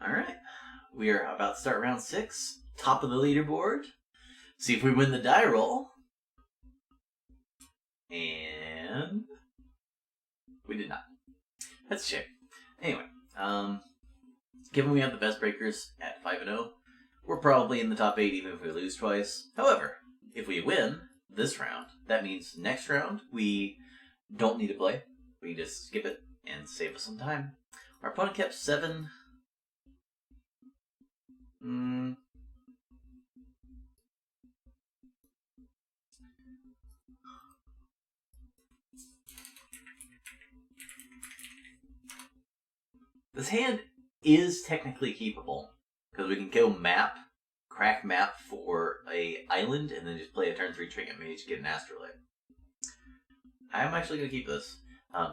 Alright. We are about to start round 6. Top of the leaderboard. See if we win the die roll. And we did not. That's a shame. Anyway, given we have the best breakers at 5-0, we're probably in the top 8 even if we lose twice. However, if we win this round, that means next round we don't need to play. We can just skip it and save us some time. Our opponent kept 7. This hand is technically keepable because we can go crack map for a island, and then just play a turn 3 trinket mage, get an astrolabe. I'm actually going to keep this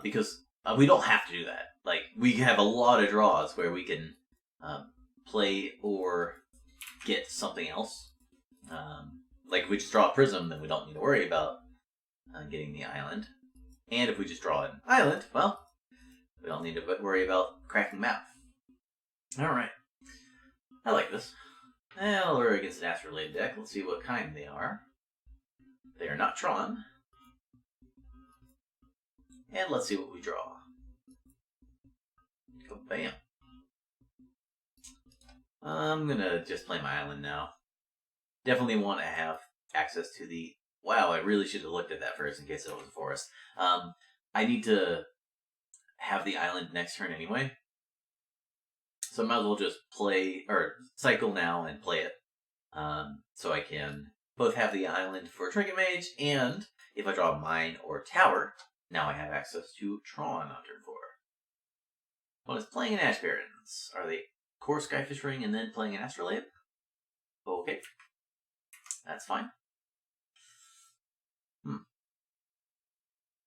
because we don't have to do that. Like, we have a lot of draws where we can play or get something else. Like, if we just draw a prism, then we don't need to worry about getting the island. And if we just draw an island, well, we don't need to worry about cracking map. Alright. I like this. Well, we're against an astrolabe deck. Let's see what kind they are. They are not Tron. And let's see what we draw. Go bam. I'm gonna just play my island now. Definitely want to have access to the... Wow, I really should have looked at that first in case it was a forest. I need to have the island next turn anyway. So I might as well just play, or cycle now and play it. So I can both have the island for Trinket Mage, and if I draw a mine or tower, now I have access to Tron on turn 4. One is playing an Ash Barrens. Are they core Skyfish Ring and then playing an Astrolabe? Okay. That's fine.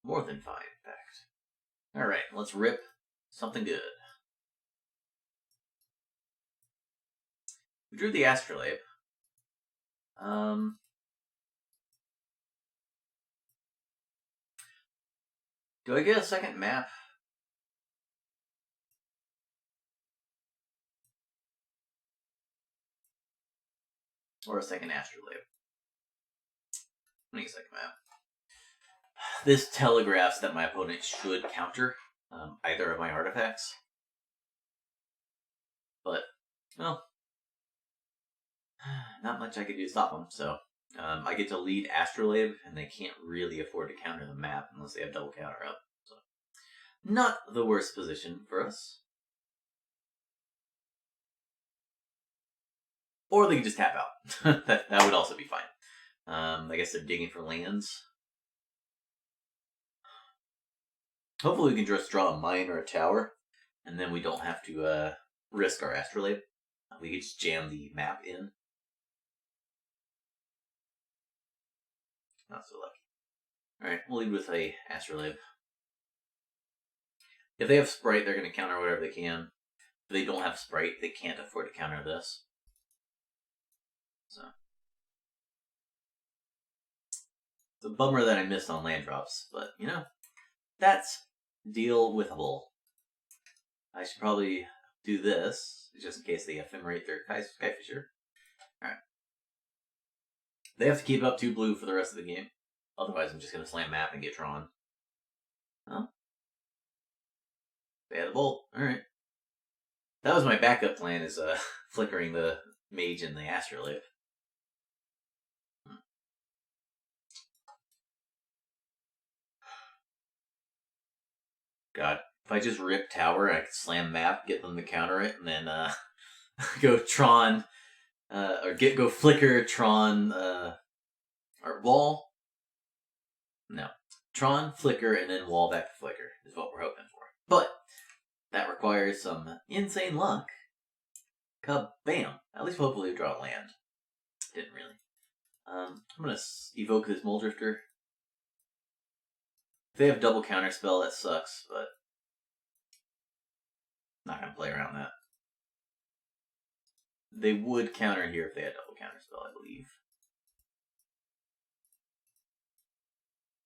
More than fine, in fact. Alright, let's rip something good. We drew the Astrolabe. Do I get a second map? Or a second Astrolabe? Let me get a second map. This telegraphs that my opponent should counter either of my artifacts. But, well, not much I can do to stop them, so I get to lead Astrolabe, and they can't really afford to counter the map unless they have double counter up. So, not the worst position for us. Or they can just tap out. that would also be fine. I guess they're digging for lands. Hopefully we can just draw a mine or a tower, and then we don't have to risk our Astrolabe. We can just jam the map in. Not so lucky. Alright, we'll lead with a Astrolabe. If they have Sprite, they're going to counter whatever they can. If they don't have Sprite, they can't afford to counter this. So, it's a bummer that I missed on land drops, but, you know, that's deal withable. I should probably do this, just in case they ephemerate their Skyfisher. Alright. They have to keep up 2 blue for the rest of the game. Otherwise, I'm just going to slam map and get Tron. Huh? They had a bolt. Alright. That was my backup plan, is flickering the mage and the Astrolabe. God, if I just rip tower, I could slam map, get them to counter it, and then go Tron, or go flicker Tron, or wall. No, Tron, flicker, and then wall back to flicker is what we're hoping for. But that requires some insane luck. Kabam! At least hopefully we draw a land. Didn't really. I'm gonna evoke this Mole Drifter. If they have double counterspell, that sucks, but not gonna play around that. They would counter here if they had double counterspell, I believe.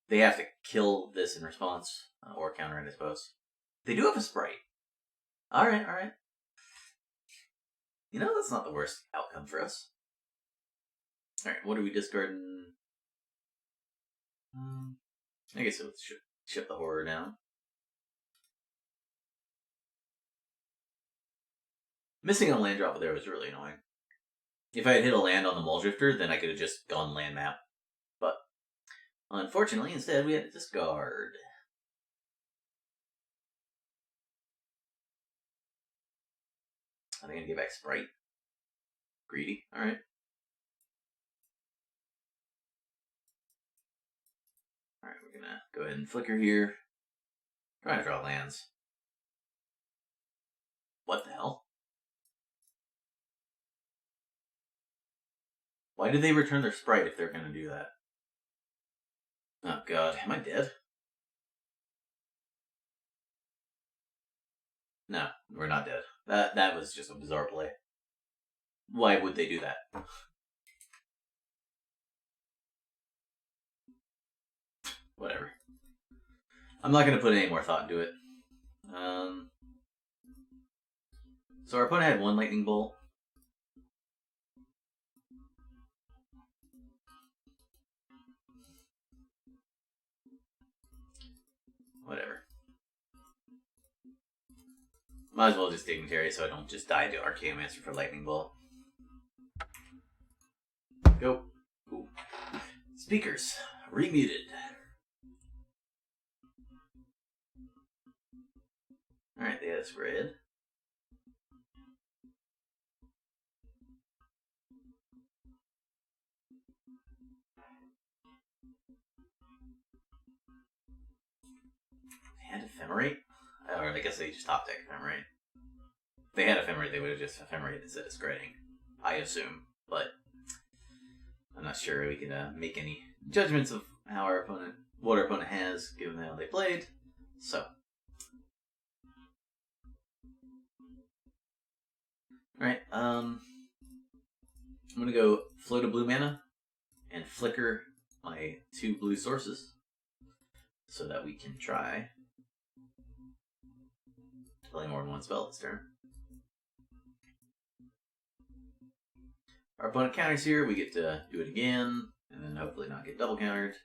They have to kill this in response, or counter it, I suppose. They do have a Sprite. Alright, alright. You know, that's not the worst outcome for us. Alright, what are we discarding? I guess let's ship the horror down. Missing a land drop there was really annoying. If I had hit a land on the Muldrifter, then I could have just gone land map. But unfortunately, instead we had to discard. Are they gonna get back Sprite? Greedy. Alright. Alright, we're gonna go ahead and flicker here. Trying to draw lands. What the hell? Why did they return their Sprite if they're gonna do that? Oh god, am I dead? No, we're not dead. That was just a bizarre play. Why would they do that? Whatever. I'm not going to put any more thought into it. So our opponent had one lightning bolt. Whatever. Might as well just Dignitary so I don't just die to Archaeomancer for lightning bolt. Go. Ooh. Speakers. Remuted. Alright, they had a spread. They had Ephemerate? Or I guess they just top deck Ephemerate. If they had Ephemerate, they would have just Ephemerate instead of spreading. I assume. But I'm not sure we can make any judgments of how what our opponent has, given how they played. So. Alright, I'm gonna go float a blue mana and flicker my 2 blue sources so that we can try to play more than one spell this turn. Our opponent counters here, we get to do it again, and then hopefully not get double countered.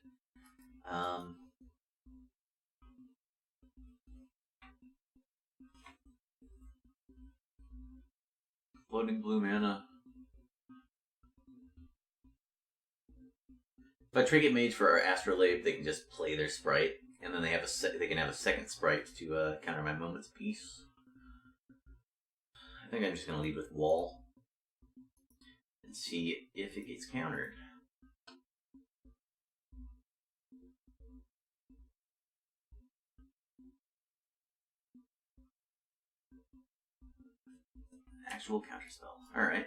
Floating blue mana. If I Trinket Mage for our Astrolabe, they can just play their Sprite, and then they can have a second Sprite to counter my Moment's Peace. I think I'm just going to lead with Wall and see if it gets countered. Actual counterspell. Alright.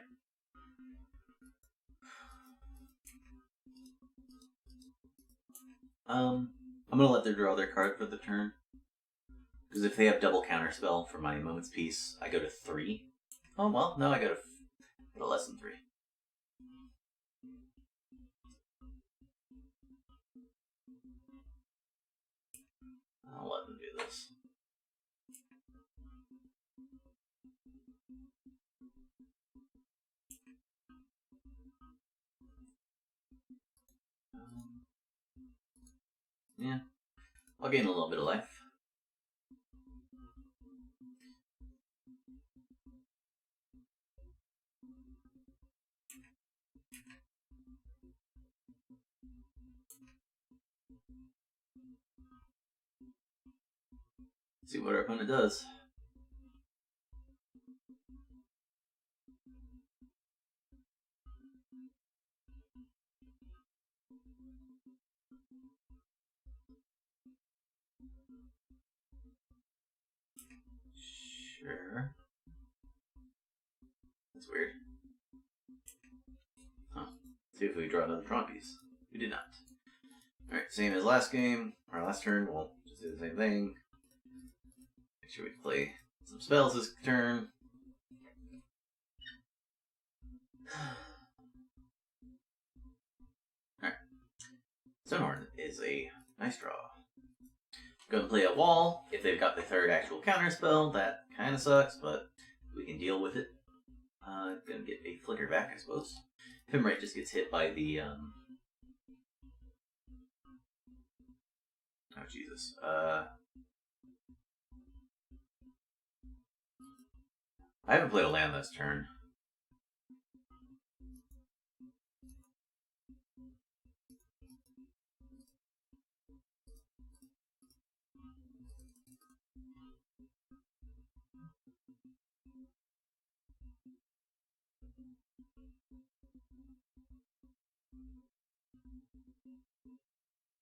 I'm going to let them draw their card for the turn. Because if they have double counterspell for my Moment's Peace, I go to 3. Oh, well, no, I go to less than 3. I'll let them do this. Yeah, I'll gain a little bit of life. See what our opponent does. Sure. That's weird. Huh. See if we draw another Tron piece. We did not. Alright, same as last game, or last turn, we'll just do the same thing. Make sure we play some spells this turn. Alright. Stonehorn is a nice draw. Go and play a Wall. If they've got the third actual counter spell, that kind of sucks, but we can deal with it. Gonna get a flicker back, I suppose. Ephemerate just gets hit by the, Oh, Jesus. I haven't played a land this turn.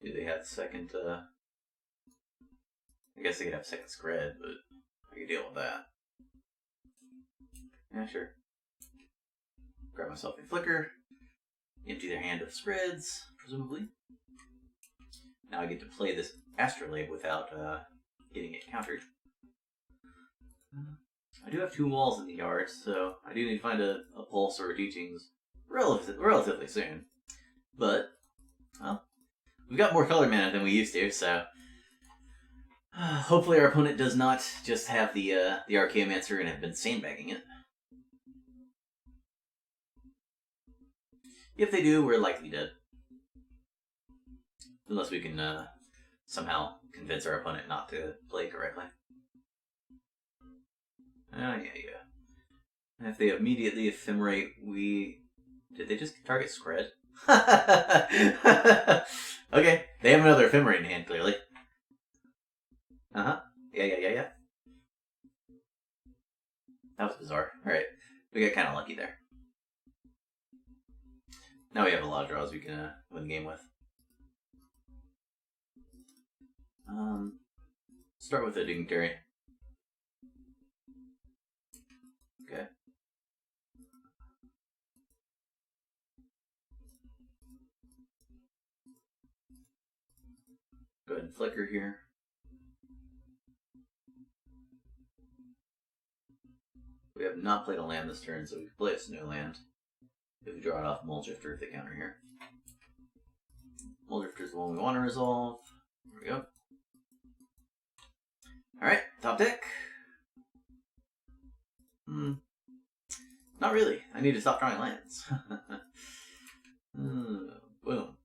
Do they have second, I guess they could have second scred, but I can deal with that. Yeah, sure. Grab myself a flicker. Empty their hand of spreads, presumably. Now I get to play this astrolabe without getting it countered. I do have 2 walls in the yard, so I do need to find a pulse or a teachings relatively soon. But, well, we've got more color mana than we used to, so hopefully our opponent does not just have the Archaeomancer and have been sandbagging it. If they do, we're likely dead. Unless we can somehow convince our opponent not to play correctly. Yeah. If they immediately ephemerate, Did they just target Scred? Okay, they have another ephemerate in hand, clearly. Uh-huh. Yeah. That was bizarre. Alright, we got kind of lucky there. Now we have a lot of draws we can win the game with. Start with a Dignitary. Okay. Go ahead and flicker here. We have not played a land this turn, so we can play a snow land. If we draw it off Muldrifter if they counter here. Muldrifter is the one we want to resolve. There we go. Alright, top deck. Not really. I need to stop drawing lands. Boom.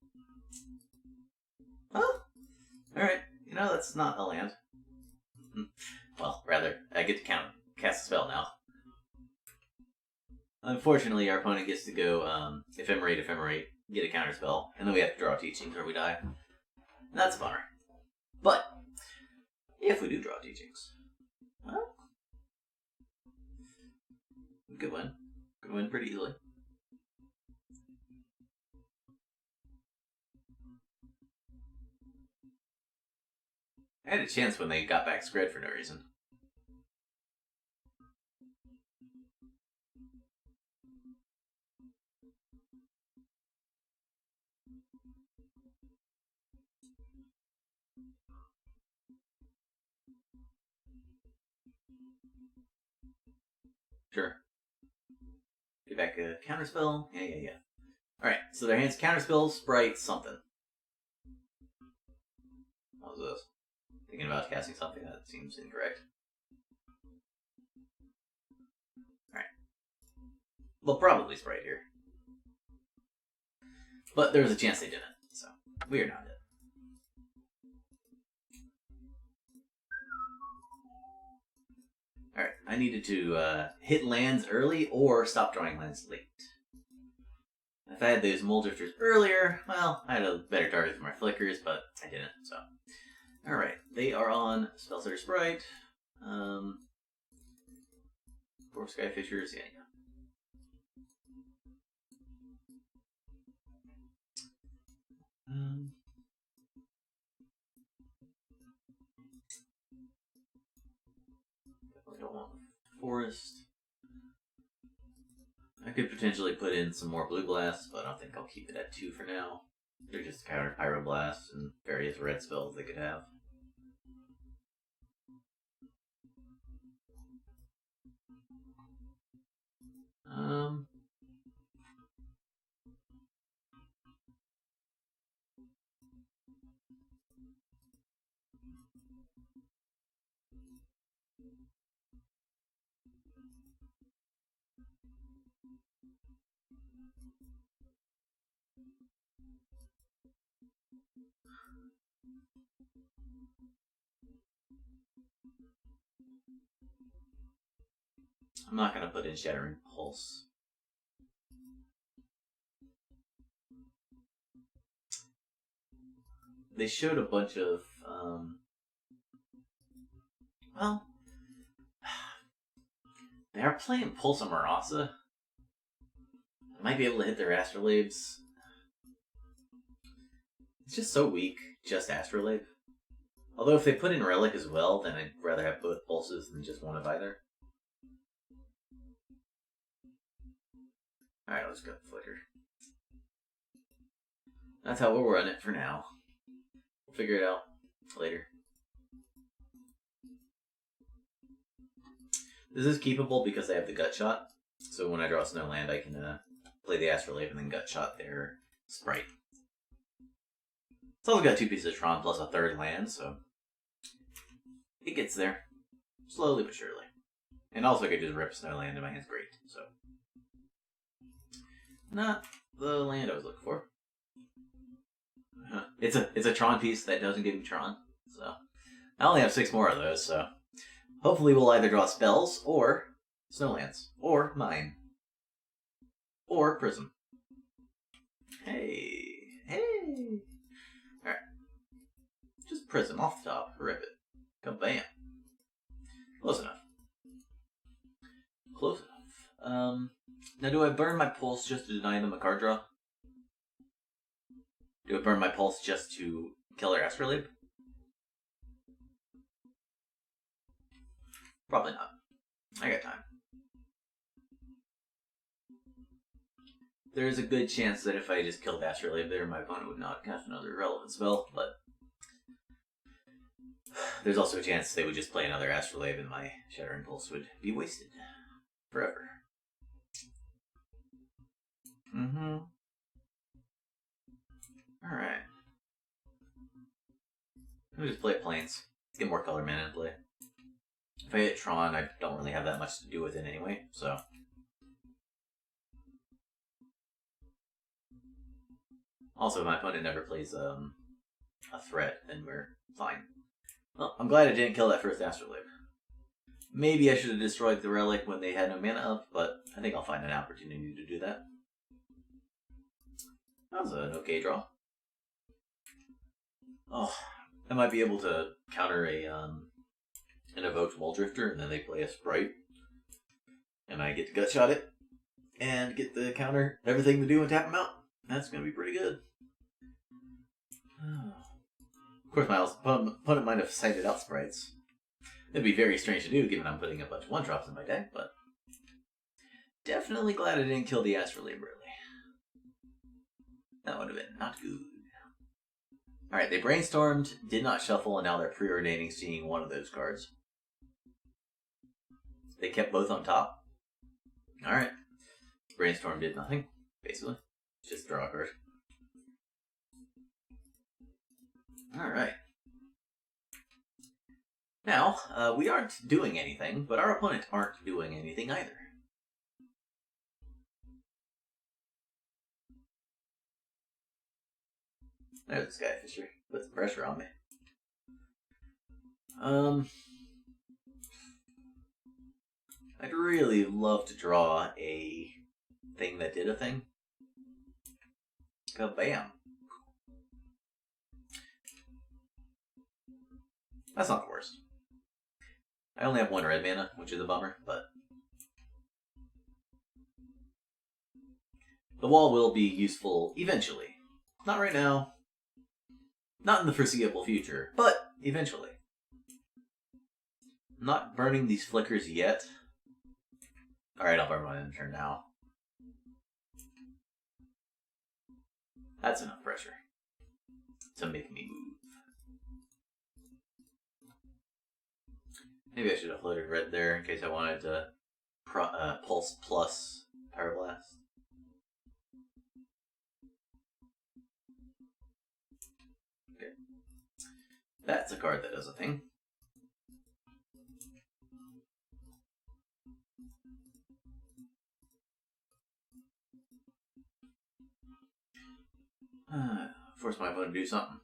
Oh! Alright, that's not a land. Well, rather, I get to cast a spell now. Unfortunately, our opponent gets to go ephemerate, get a counter spell, and then we have to draw teachings or we die. And that's a bummer. But, if we do draw teachings, well, we could win. Could win pretty easily. I had a chance when they got back Scred for no reason. Sure. Get back a counterspell. Yeah. Alright, so their hands counterspell, sprite, something. What was this? Thinking about casting something that seems incorrect. Alright. Well, probably sprite here. But there was a chance they didn't, so we are not dead. Alright, I needed to hit lands early or stop drawing lands late. If I had those Muldrifters earlier, well, I had a better target for my flickers, but I didn't, so. Alright, they are on Spellsetter Sprite. 4 Skyfishers, yeah. Definitely don't want the forest. I could potentially put in some more blue blasts, but I don't think I'll keep it at 2 for now. They're just counter pyroblasts and various red spells they could have. I'm not going to put in Shattering Pulse. They showed a bunch of, well, they are playing Pulse of Marasa. I might be able to hit their Astrolabes. It's just so weak, just Astrolabe. Although if they put in Relic as well, then I'd rather have both Pulses than just one of either. Alright, let's go Flicker. That's how we'll run it for now. We'll figure it out later. This is keepable because I have the Gut Shot. So when I draw Snowland, I can play the Astrolabe and then Gut Shot their Sprite. It's also got 2 pieces of Tron plus a 3rd land, so it gets there. Slowly but surely. And also I could just rip Snowland in my hand's great, so. Not the land I was looking for. It's a Tron piece that doesn't give me Tron, so. I only have 6 more of those, so. Hopefully we'll either draw spells, or Snowlands, or Mine, or Prism. Hey. Alright. Just Prism off the top, rip it. Kabam. Close enough. Close enough. Now do I burn my Pulse just to deny them a card draw? Do I burn my Pulse just to kill their Astrolabe? Probably not. I got time. There is a good chance that if I just killed Astrolabe there, my opponent would not cast another relevant spell, but there's also a chance they would just play another Astrolabe and my Shattering Pulse would be wasted forever. Alright. Let me just play Plains. Get more color mana in play. If I hit Tron, I don't really have that much to do with it anyway, so. Also, if my opponent never plays a threat, then we're fine. Well, I'm glad I didn't kill that first Astrolabe. Maybe I should have destroyed the Relic when they had no mana up, but I think I'll find an opportunity to do that. That was an okay draw. Oh, I might be able to counter an evoked Muldrifter, and then they play a Sprite. And I get to Gut Shot it, and get the counter, everything to do, and tap them out. That's going to be pretty good. Of course, my opponent might have sighted out Sprites. It'd be very strange to do, given I'm putting a bunch of 1-drops in my deck, but definitely glad I didn't kill the Astrolabe early. That would have been not good. Alright, they brainstormed, did not shuffle, and now they're preordaining seeing one of those cards. They kept both on top. Alright. Brainstorm did nothing, basically. Just draw a card. Alright. Now, we aren't doing anything, but our opponents aren't doing anything either. There's the Sky Fisher. Puts pressure on me. I'd really love to draw a thing that did a thing. Kabam. That's not the worst. I only have 1 red mana, which is a bummer, but the wall will be useful eventually. Not right now. Not in the foreseeable future, but eventually. I'm not burning these flickers yet. Alright, I'll burn one in turn now. That's enough pressure to make me move. Maybe I should have floated red there in case I wanted to Pulse plus Power Blast. Okay. That's a card that does a thing. Force my opponent to do something.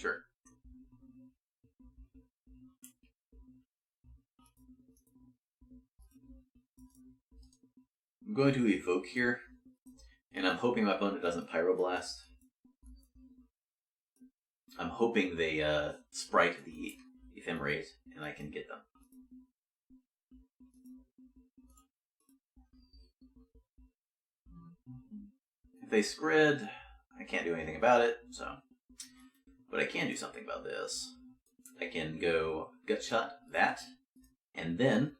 Sure. I'm going to evoke here, and I'm hoping my opponent doesn't Pyroblast. I'm hoping they sprite the Ephemerate, and I can get them. If they Scred, I can't do anything about it, so... But I can do something about this. I can go Gut Shot that, and then,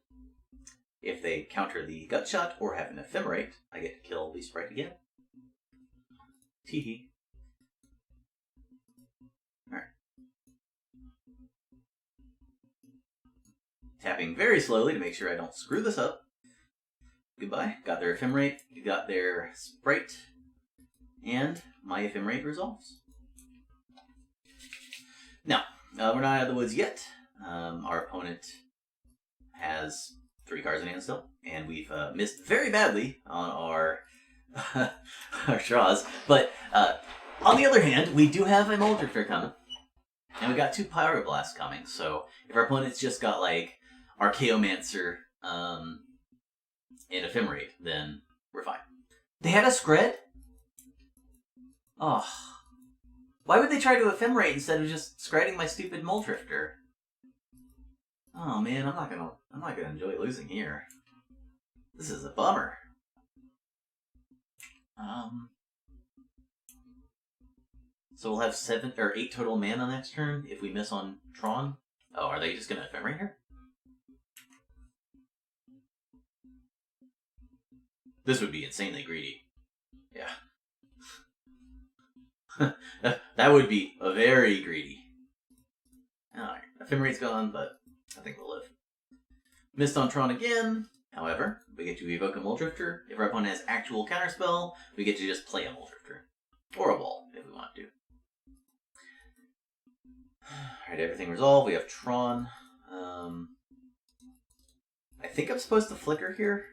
if they counter the Gut Shot or have an Ephemerate, I get to kill the sprite again. Teehee. Alright. Tapping very slowly to make sure I don't screw this up. Goodbye. Got their Ephemerate, got their sprite, and my Ephemerate resolves. Now, we're not out of the woods yet. Our opponent has 3 cards in hand still, and we've missed very badly on our our draws. But on the other hand, we do have a Moldrifter coming, and we got 2 Pyroblasts coming. So if our opponent's just got like Archaeomancer and Ephemerate, then we're fine. They had a Scred? Oh. Why would they try to Ephemerate instead of just Scredding my stupid Moldrifter? Oh man, I'm not gonna enjoy losing here. This is a bummer. So we'll have 7 or 8 total mana next turn if we miss on Tron. Oh, are they just gonna Ephemerate here? This would be insanely greedy. Yeah. That would be very greedy. Alright, Ephemerate's gone, but I think we'll live. Missed on Tron again. However, we get to evoke a Moldrifter. If our opponent has actual counterspell, we get to just play a Moldrifter. Or a Wall, if we want to. Alright, everything resolved. We have Tron. I think I'm supposed to flicker here.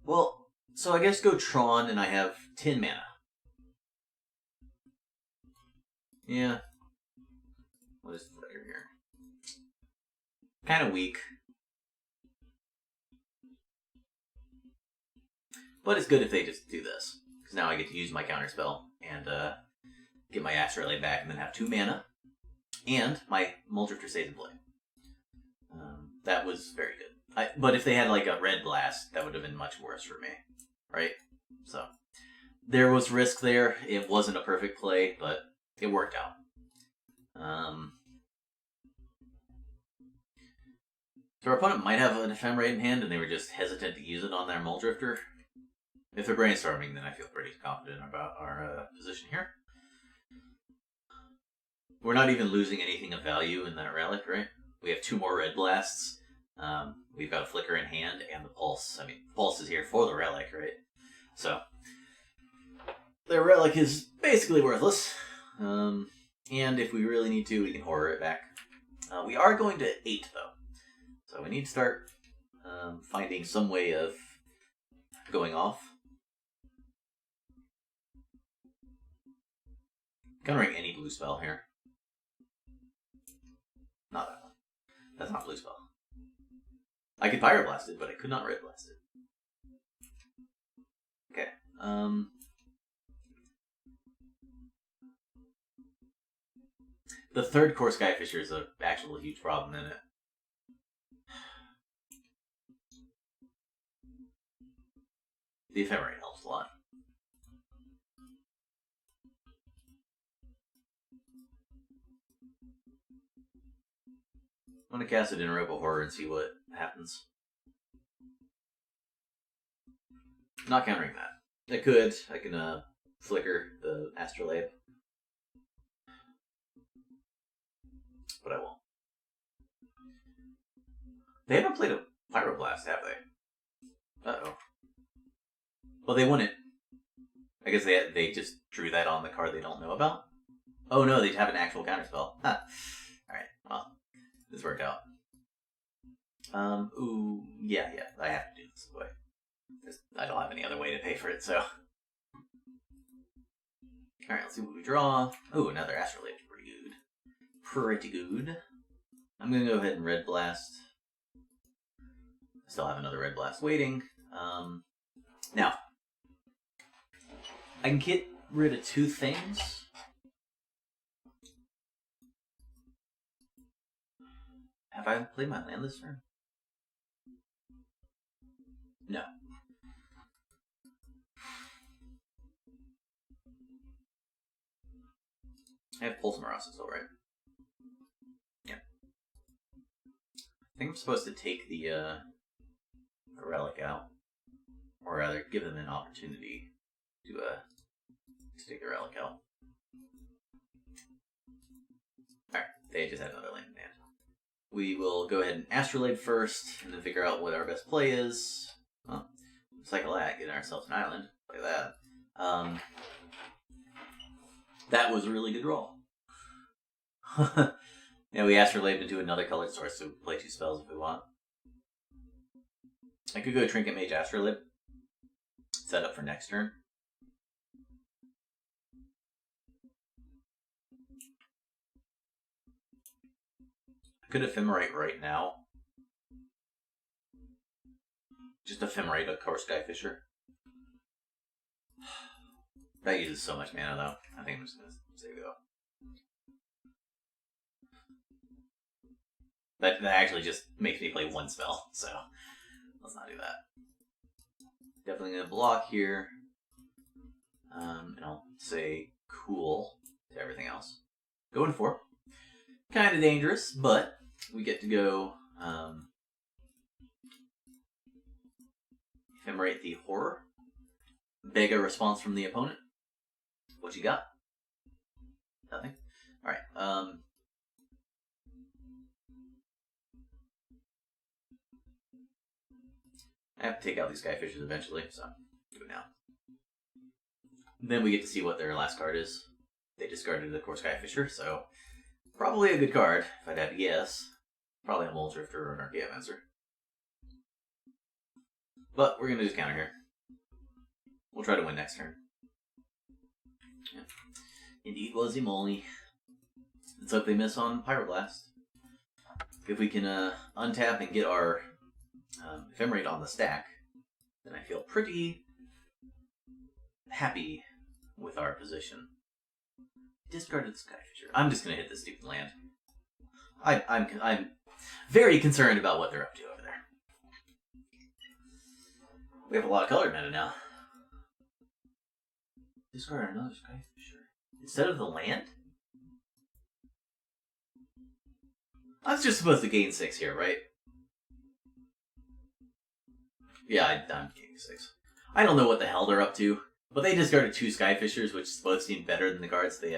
Well, so I guess go Tron and I have 10 mana. Yeah. What is flicker here? Kind of weak. But it's good if they just do this. Because now I get to use my counterspell and get my Astrolabe back and then have 2 mana. And my Moldrifter stays in play. That was very good. But if they had like a red blast, that would have been much worse for me. Right? So, there was risk there. It wasn't a perfect play, but it worked out. So our opponent might have an Ephemerate in hand, and they were just hesitant to use it on their Moldrifter. If they're brainstorming, then I feel pretty confident about our position here. We're not even losing anything of value in that relic, right? We have 2 more red blasts. We've got a flicker in hand and the pulse. I mean, pulse is here for the relic, right? So, their relic is basically worthless. And if we really need to, we can horror it back. We are going to 8, though. So we need to start finding some way of going off. Countering any blue spell here. Not that one. That's not blue spell. I could Pyroblast it, but I could not Red Blast it. Okay. The third core Skyfisher is an actual huge problem in it. The Ephemerate helps a lot. I'm going to cast it in Robo Horror and see what happens. Not countering that. I could. I can flicker the Astrolabe. But I won't. They haven't played a Pyroblast, have they? Uh-oh. Well, they wouldn't. I guess they just drew that on the card they don't know about. Oh no, they have an actual counterspell. Huh. Alright, well. This worked out. Ooh, yeah, I have to do this way. I don't have any other way to pay for it, so. Alright, let's see what we draw. Oh, another Astrolabe. Pretty good. Pretty good. I'm going to go ahead and Red Blast. Still have another Red Blast waiting. Now, I can get rid of two things. Have I played my land this turn? No. I have Pulse Marasa still, right? Yeah. I think I'm supposed to take the relic out. Or rather, give them an opportunity to take the relic out. Alright, they just had another land in hand. We will go ahead and Astrolabe first, and then figure out what our best play is. Well, cycle that, getting ourselves an island. Play that. That was a really good roll. Yeah, we Astrolabe into another colored source, so we play 2 spells if we want. I could go Trinket Mage Astrolabe. Set up for next turn. I could Ephemerate right now. Just Ephemerate a Core Skyfisher. That uses so much mana though. I think I'm just gonna save it up. That actually just makes me play 1 spell, so let's not do that. Definitely gonna block here. And I'll say cool to everything else. Going for. Kind of dangerous, but we get to go Ephemerate the Horror. Beg a response from the opponent. What you got? Nothing? Alright, I have to take out these Skyfishers eventually, so do it now. Then we get to see what their last card is. They discarded the Core Skyfisher, so probably a good card, if I'd have to guess. Probably a Mole Drifter or an Archaeomancer. But we're going to just counter here. We'll try to win next turn. Yeah. Indeed was Emoli. Let's hope they miss on Pyroblast. If we can untap and get our Ephemerate on the stack, then I feel pretty happy with our position. Discarded Skyfisher. I'm just going to hit this stupid land. I'm very concerned about what they're up to over there. We have a lot of colored mana now. Discard another Skyfisher. Instead of the land? I was just supposed to gain 6 here, right? Yeah, I'm gaining 6. I don't know what the hell they're up to, but they discarded 2 Skyfishers, which both seem better than the cards they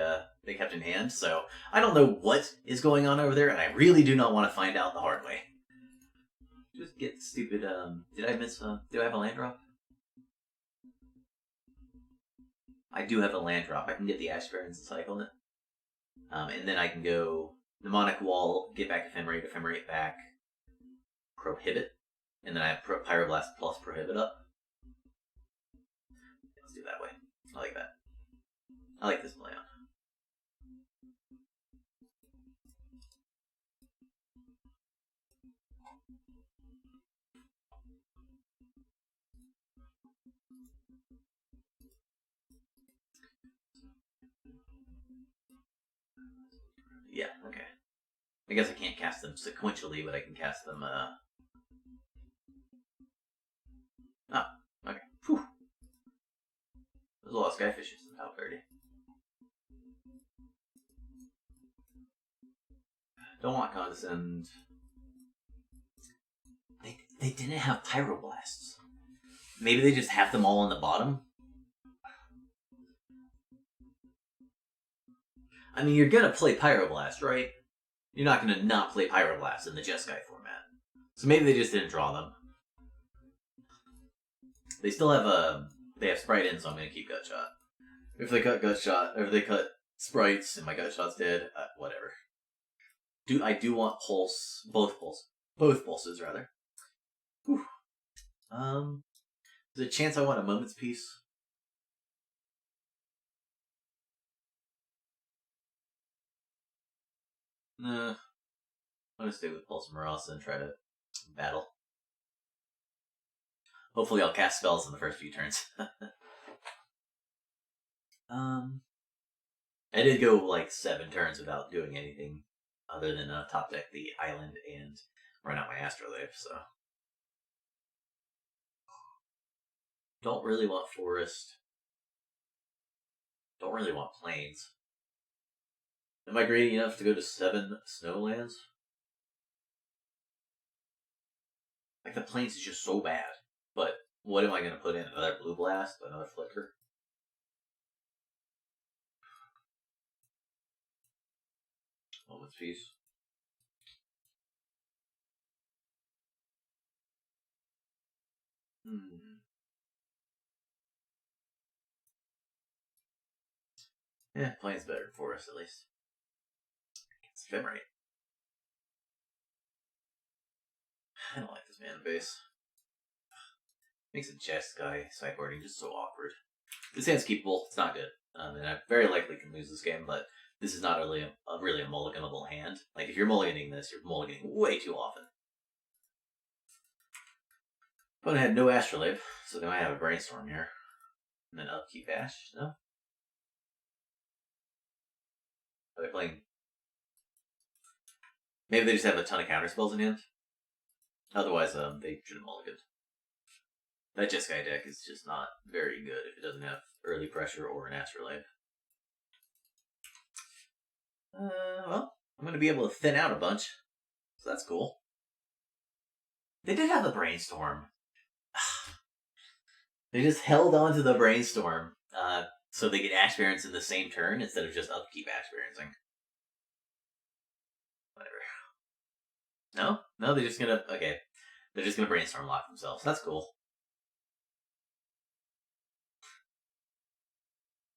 kept in hand, so I don't know what is going on over there, and I really do not want to find out the hard way. Just get stupid, did I have a land drop? I do have a land drop. I can get the Ash Barrens and cycle it. And then I can go Mnemonic Wall, get back Ephemerate back, Prohibit, and then I have Pyroblast plus Prohibit up. Let's do it that way. I like that. I like this plan. Yeah, okay. I guess I can't cast them sequentially, but I can cast them, Oh, okay. Whew. There's a lot of Skyfishes in the top 30. Don't want Condescend. They didn't have Pyroblasts. Maybe they just have them all on the bottom? I mean, you're gonna play Pyroblast, right? You're not gonna not play Pyroblast in the Jeskai format. So maybe they just didn't draw them. They still have they have Sprite in, so I'm gonna keep Gutshot. If they cut Gutshot, or if they cut Sprites and my Gutshot's dead, whatever. I do want Pulse, both Pulses rather. Whew. There's a chance I want a Moment's Peace. I'm gonna stay with Pulse Marasa and try to battle. Hopefully I'll cast spells in the first few turns. I did go like 7 turns without doing anything other than top deck the island and run out my Astrolabe, so. Don't really want forest. Don't really want plains. Am I greedy enough to go to 7 snowlands? Like, the plains is just so bad. But what am I going to put in? Another Blue Blast? Another Flicker? Moment's Peace. Yeah, plains better for us at least. It's Ephemerate. I don't like this mana base. Makes a chest guy sideboarding just so awkward. This hand's keepable. It's not good. And I very likely can lose this game, but this is not really a mulliganable hand. Like, if you're mulliganing this, you're mulliganing way too often. But I had no Astrolabe, so they might have a Brainstorm here. And then Upkeep Ash, no? Are they playing... Maybe they just have a ton of counterspells in hand? Otherwise, they should have mulliganed. That Jeskai deck is just not very good if it doesn't have early pressure or an Astrolabe. Well, I'm going to be able to thin out a bunch, so that's cool. They did have the Brainstorm. They just held on to the Brainstorm so they get Ash Barrens in the same turn instead of just upkeep Ash Barrensing. Whatever. No, they're just gonna... Okay. They're just gonna Brainstorm lock themselves. That's cool.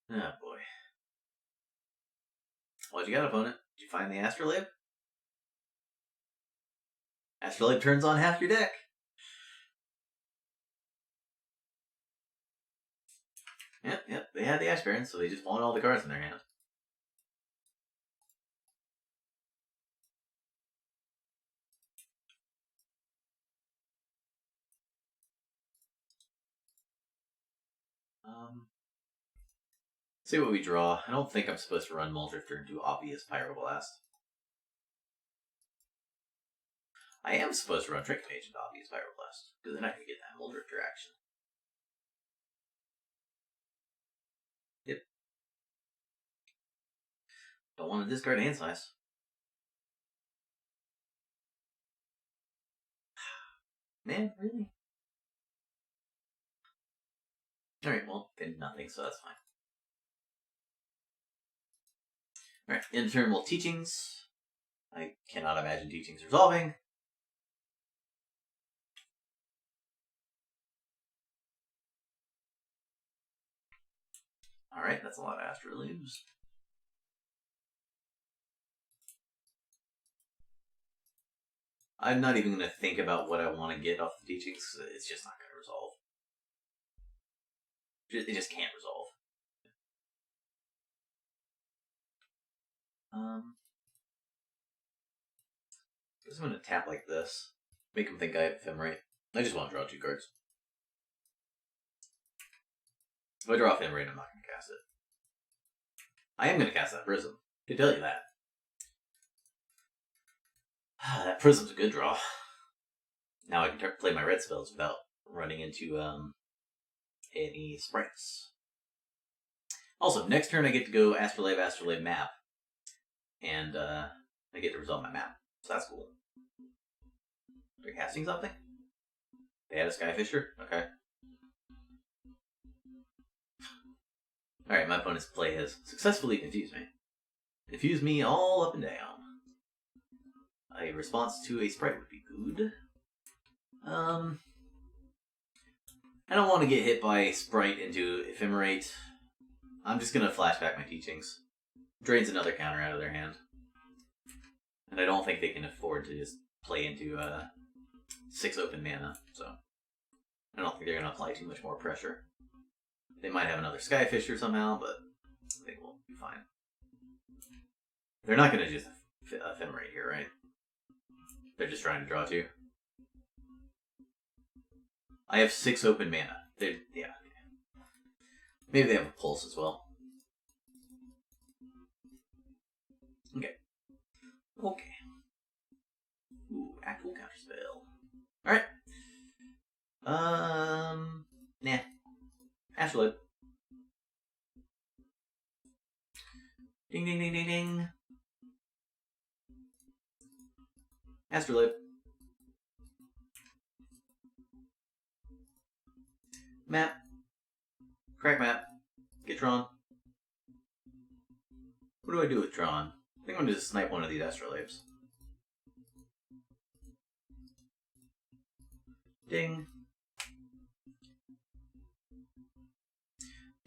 Oh, boy. What you got, opponent? Did you find the Astrolabe? Astrolabe turns on half your deck. Yep. They had the Ash Barrens, so they just want all the cards in their hand. See what we draw. I don't think I'm supposed to run Muldrifter and do obvious Pyroblast. I am supposed to run Trick Mage and obvious Pyroblast, because then I can get that Muldrifter action. Yep. Don't want to discard hand size. Man, really? Alright, well, then nothing, so that's fine. Alright, in turn, well, Teachings. I cannot imagine Teachings resolving. Alright, that's a lot of Astrolabes. I'm not even going to think about what I want to get off the Teachings. It's just not going to resolve. It just can't resolve. I guess I'm going to tap like this. Make him think I have Ephemerate. I just want to draw 2 cards. If I draw Ephemerate, I'm not going to cast it. I am going to cast that Prism. I can tell you that. That Prism's a good draw. Now I can play my red spells without running into any sprites. Also, next turn I get to go Astrolabe map. And I get to resolve my map. So that's cool. They're casting something? They had a Skyfisher? Okay. Alright, my opponent's play has successfully confused me. Confused me all up and down. A response to a sprite would be good. I don't want to get hit by a sprite into Ephemerate. I'm just going to flashback my Teachings. Drains another counter out of their hand. And I don't think they can afford to just play into 6 open mana, so I don't think they're going to apply too much more pressure. They might have another Skyfisher somehow, but I think we'll be fine. They're not going to just ephemerate here, right? They're just trying to draw 2. I have 6 open mana. Yeah. Maybe they have a pulse as well. Okay. Ooh, actual counterspell. Alright. Nah. Astrolabe. Ding ding ding ding ding. Astrolabe. Map. Crack map. Get Tron. What do I do with Tron? I think I'm gonna just snipe one of these Astrolabes. Ding.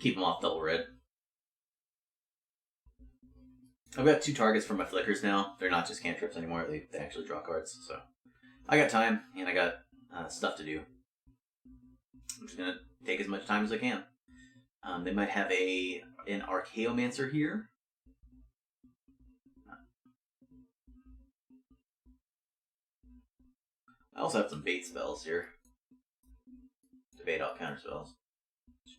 Keep them off double red. I've got 2 targets for my flickers now. They're not just cantrips anymore. They actually draw cards. So I got time, and I got stuff to do. I'm just going to take as much time as I can. They might have an Archaeomancer here. I also have some bait spells here. To bait out counter spells.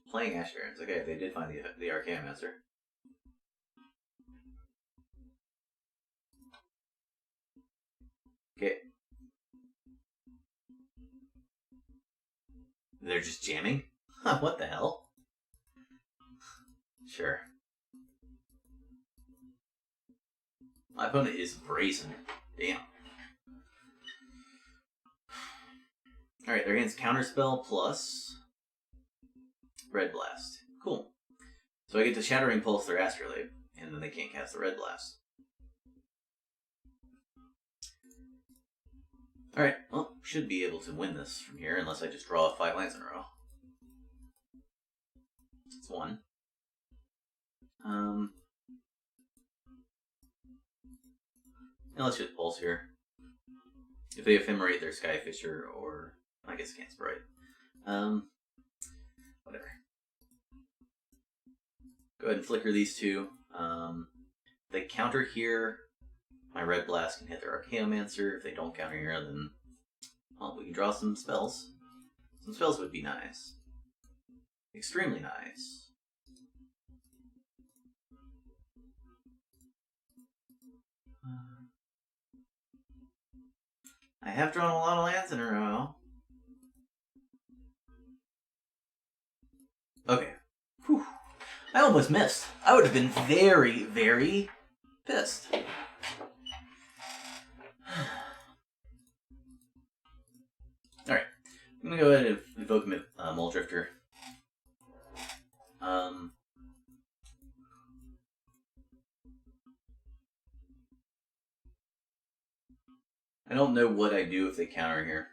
Playing Ash Barons. Okay, they did find the Archaeomancer. Okay. They're just jamming? Huh, what the hell? Sure. My opponent is brazen. Damn. Alright, they're against Counterspell plus Red Blast. Cool. So I get to Shattering Pulse their Astrolabe, and then they can't cast the Red Blast. Alright, well, should be able to win this from here, unless I just draw 5 lands in a row. That's 1. And let's just Pulse here. If they ephemerate their Skyfisher, or I guess can't Sprite. Whatever. Go ahead and flicker these 2. They counter here. My Red Blast can hit their Archaeomancer. If they don't counter here, then well, we can draw some spells. Some spells would be nice. Extremely nice. I have drawn a lot of lands in a row. Okay. Whew. I almost missed. I would have been very, very pissed. Alright. I'm going to go ahead and invoke Mole Drifter. I don't know what I do if they counter here.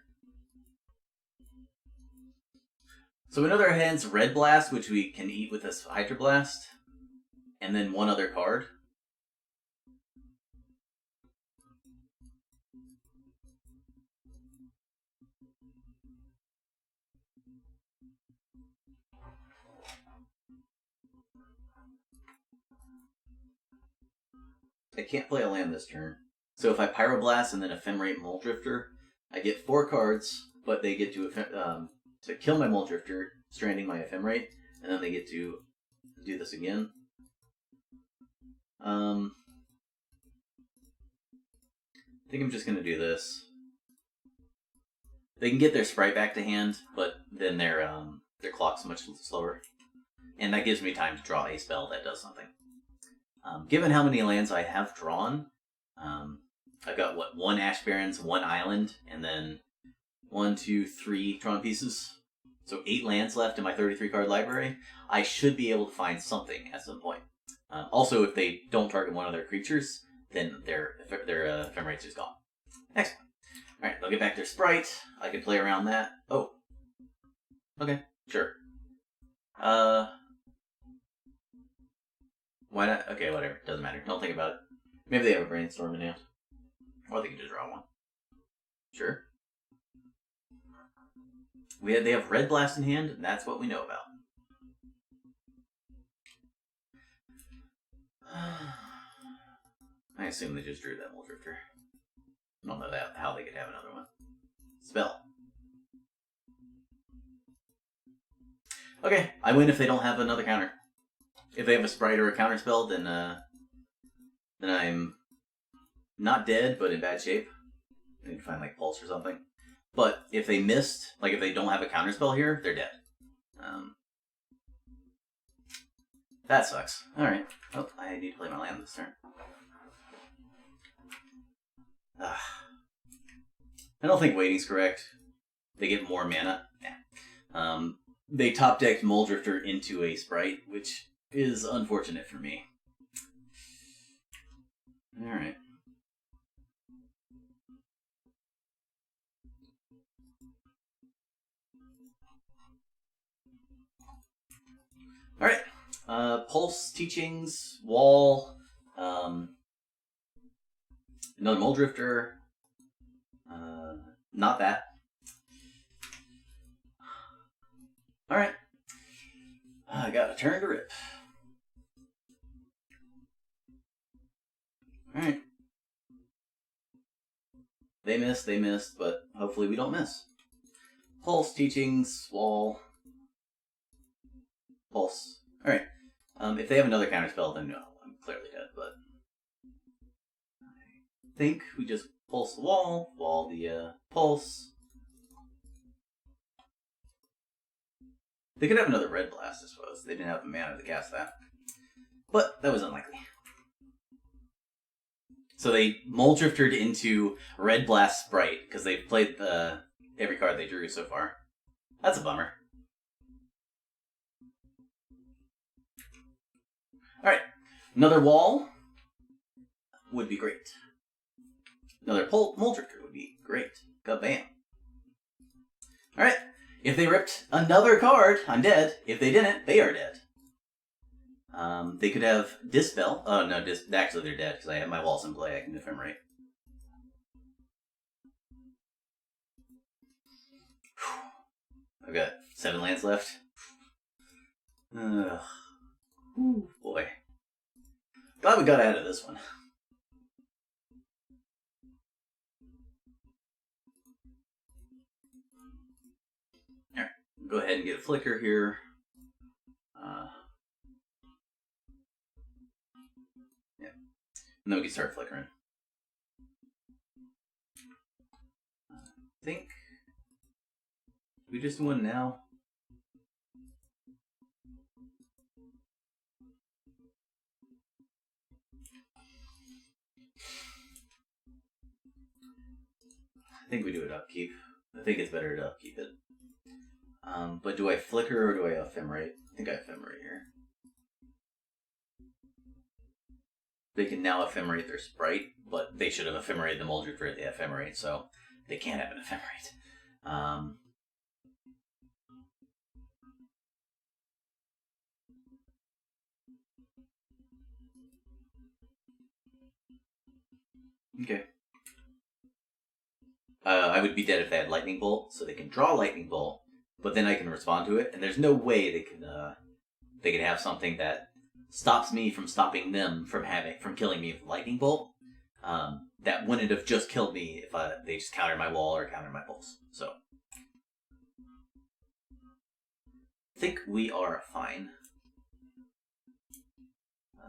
So in other hands, Red Blast, which we can eat with this Hydra Blast, and then 1 other card. I can't play a land this turn. So if I Pyroblast and then Ephemerate Mole Drifter, I get 4 cards, but they get to kill my Mole Drifter, stranding my Ephemerate, and then they get to do this again. I think I'm just going to do this. They can get their Sprite back to hand, but then their clock's much slower. And that gives me time to draw a spell that does something. Given how many lands I have drawn, I've got, 1 Ash Barrens, 1 Island, and then 1, 2, 3 Tron pieces. So 8 lands left in my 33-card library. I should be able to find something at some point. Also, if they don't target one of their creatures, then their Ephemerate's is gone. Excellent. Alright, they'll get back their Sprite. I can play around that. Oh. Okay, sure. Why not? Okay, whatever. Doesn't matter. Don't think about it. Maybe they have a Brainstorm in hand. Or they can just draw 1. Sure. They have Red Blast in hand, and that's what we know about. I assume they just drew that Mole Drifter. I don't know how they could have another one. Spell. Okay, I win if they don't have another counter. If they have a sprite or a counter spell, then I'm not dead, but in bad shape. I need to find like Pulse or something. But if they missed, like if they don't have a counter spell here, they're dead. That sucks. Alright. Oh, I need to play my land this turn. I don't think waiting's correct. They get more mana. Nah. They top decked Mole Drifter into a sprite, which is unfortunate for me. Alright. Alright. Pulse, Teachings, Wall, another Mole Drifter. Not that. Alright. I got a turn to rip. Alright. They missed, but hopefully we don't miss. Pulse, Teachings, Wall, Pulse. Alright. If they have another counterspell, then no, I'm clearly dead, but I think we just pulse the wall the pulse. They could have another Red Blast, I suppose. They didn't have the mana to cast that. But that was unlikely. So they Mole Drifted into Red Blast Sprite, because they've played every card they drew so far. That's a bummer. Alright, another Wall would be great. Another Mole Drifter would be great. Kabam. Alright, if they ripped another card, I'm dead. If they didn't, they are dead. They could have Dispel. Oh, no, actually they're dead, because I have my walls in play. I can Ephemerate. I've got 7 lands left. Ugh. Ooh, boy. Glad we got out of this one. Alright, go ahead and get a flicker here. Yeah. And then we can start flickering. I think we just won now. I think we do it upkeep. I think it's better to upkeep it. But do I flicker or do I ephemerate? I think I ephemerate here. They can now ephemerate their sprite, but they should have ephemerated the Mole Drifter at the ephemerate, so they can't have an ephemerate. Okay. I would be dead if they had Lightning Bolt, so they can draw Lightning Bolt, but then I can respond to it, and there's no way they can have something that stops me from stopping them from killing me with Lightning Bolt. That wouldn't have just killed me if they just countered my wall or countered my pulse. So I think we are fine.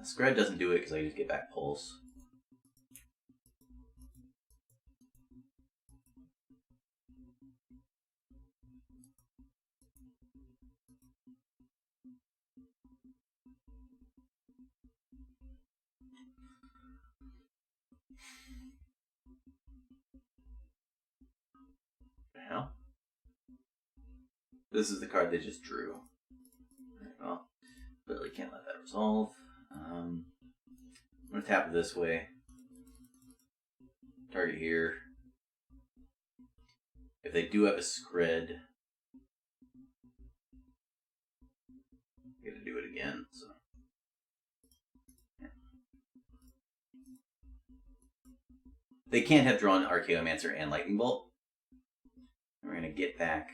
Scred doesn't do it because I just get back pulse. Hell? This is the card they just drew. Well, clearly can't let that resolve. I'm going to tap it this way. Target here. If they do have a Scred, I'm going to do it again. So. Yeah. They can't have drawn Archaeomancer and Lightning Bolt. We're going to get back.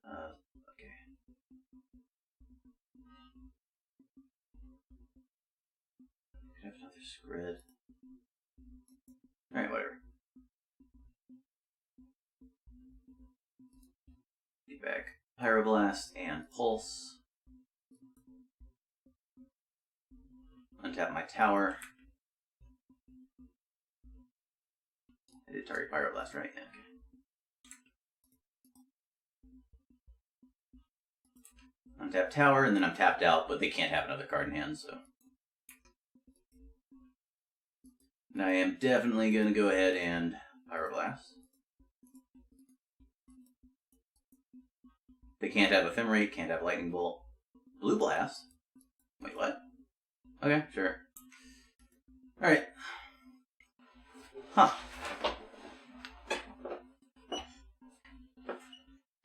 Okay. Could have another Scred. Alright, whatever. Get back Pyroblast and Pulse. Untap my tower. I did target Pyroblast, right? Okay. Untap tower, and then I'm tapped out, but they can't have another card in hand, so. And I am definitely going to go ahead and Pyroblast. They can't have Ephemerate, can't have Lightning Bolt. Blue Blast? Wait, what? Okay, sure. Alright. Huh.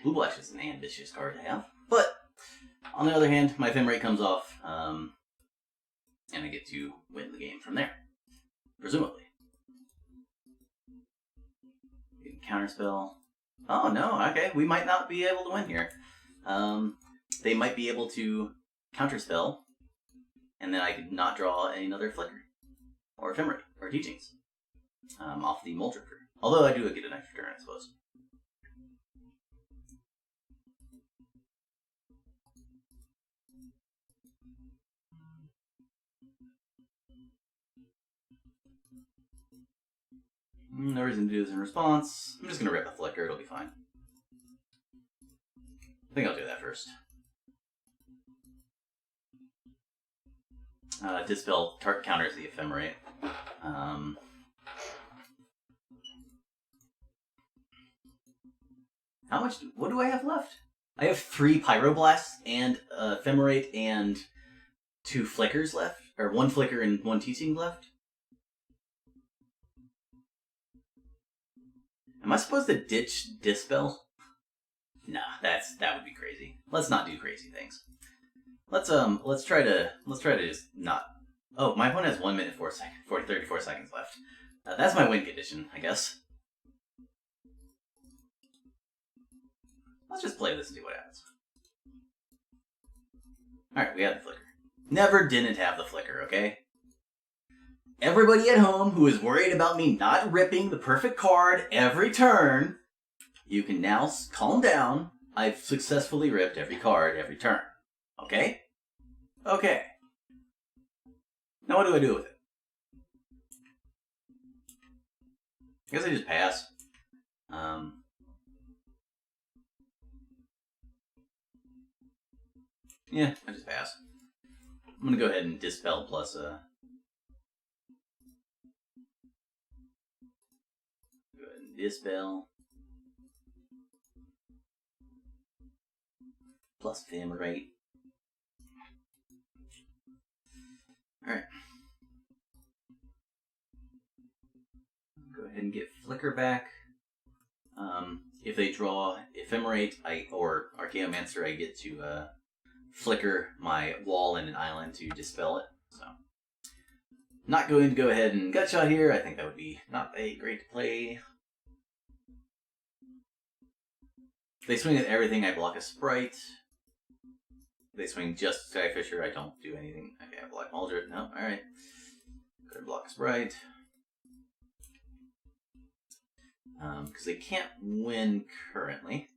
Blue Blast is an ambitious card to have. But, on the other hand, my Ephemerate comes off, and I get to win the game from there. Presumably. Counterspell. Oh, no, okay. We might not be able to win here. They might be able to counterspell, and then I could not draw another Flicker, or Ephemerate, or Teachings, off the Moltres. Although I do get an extra turn, I suppose. No reason to do this in response. I'm just going to rip a Flicker, it'll be fine. I think I'll do that first. Dispel counters the Ephemerate. How much? What do I have left? I have 3 Pyroblasts and Ephemerate and 2 Flickers left, or 1 Flicker and 1 Teaching left. Am I supposed to ditch Dispel? Nah, that would be crazy. Let's not do crazy things. Let's try to just not. Oh, my opponent has 1 minute 34 seconds left. That's my win condition, I guess. Let's just play this and see what happens. Alright, we have the Flicker. Never didn't have the Flicker, okay? Everybody at home who is worried about me not ripping the perfect card every turn, you can now calm down. I've successfully ripped every card every turn. Okay? Okay. Now what do I do with it? I guess I just pass. Yeah, I just pass. I'm gonna go ahead and Dispel plus go ahead and Dispel. Plus Ephemerate. Alright. Go ahead and get Flicker back. If they draw Ephemerate or Archaeomancer, I get to flicker my wall and an island to dispel it. So, not going to go ahead and Gutshot here. I think that would be not a great play. If they swing at everything, I block a Sprite. If they swing just Skyfisher, I don't do anything. Okay, I block Maldred. No, alright. Go ahead and block a Sprite. Because they can't win currently.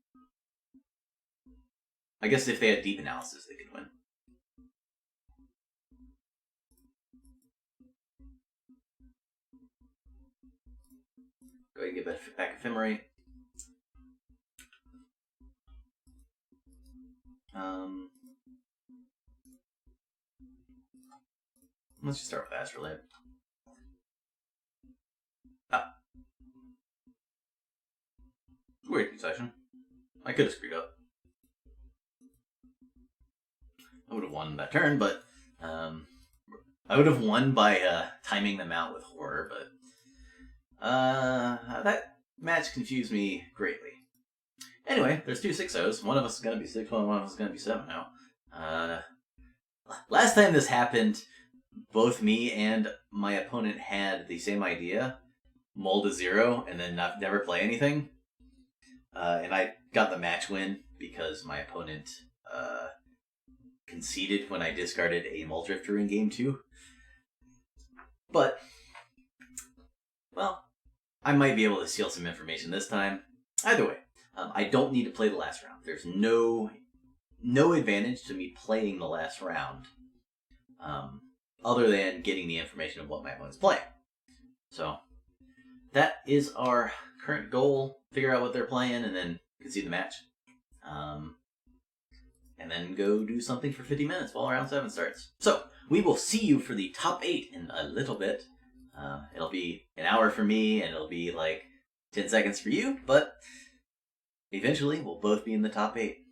I guess if they had Deep Analysis, they could win. Go ahead and get back Ephemerate. Let's just start with Astrolabe. Ah. Weird concession. I could have screwed up. I would have won that turn, but I would have won by timing them out with Horror, but that match confused me greatly. Anyway, there's 2 6-0s. One of us is going to be 6, one of us is going to be 7 now. Last time this happened, both me and my opponent had the same idea, mull to 0, and then never play anything. And I got the match win because my opponent conceded when I discarded a Muldrifter in game 2. But, well, I might be able to steal some information this time. Either way, I don't need to play the last round. There's no advantage to me playing the last round, other than getting the information of what my opponent's playing. So that is our current goal. Figure out what they're playing, and then concede the match. And then go do something for 50 minutes while round 7 starts. So we will see you for the top 8 in a little bit. It'll be an hour for me, and it'll be like 10 seconds for you, but eventually we'll both be in the top 8.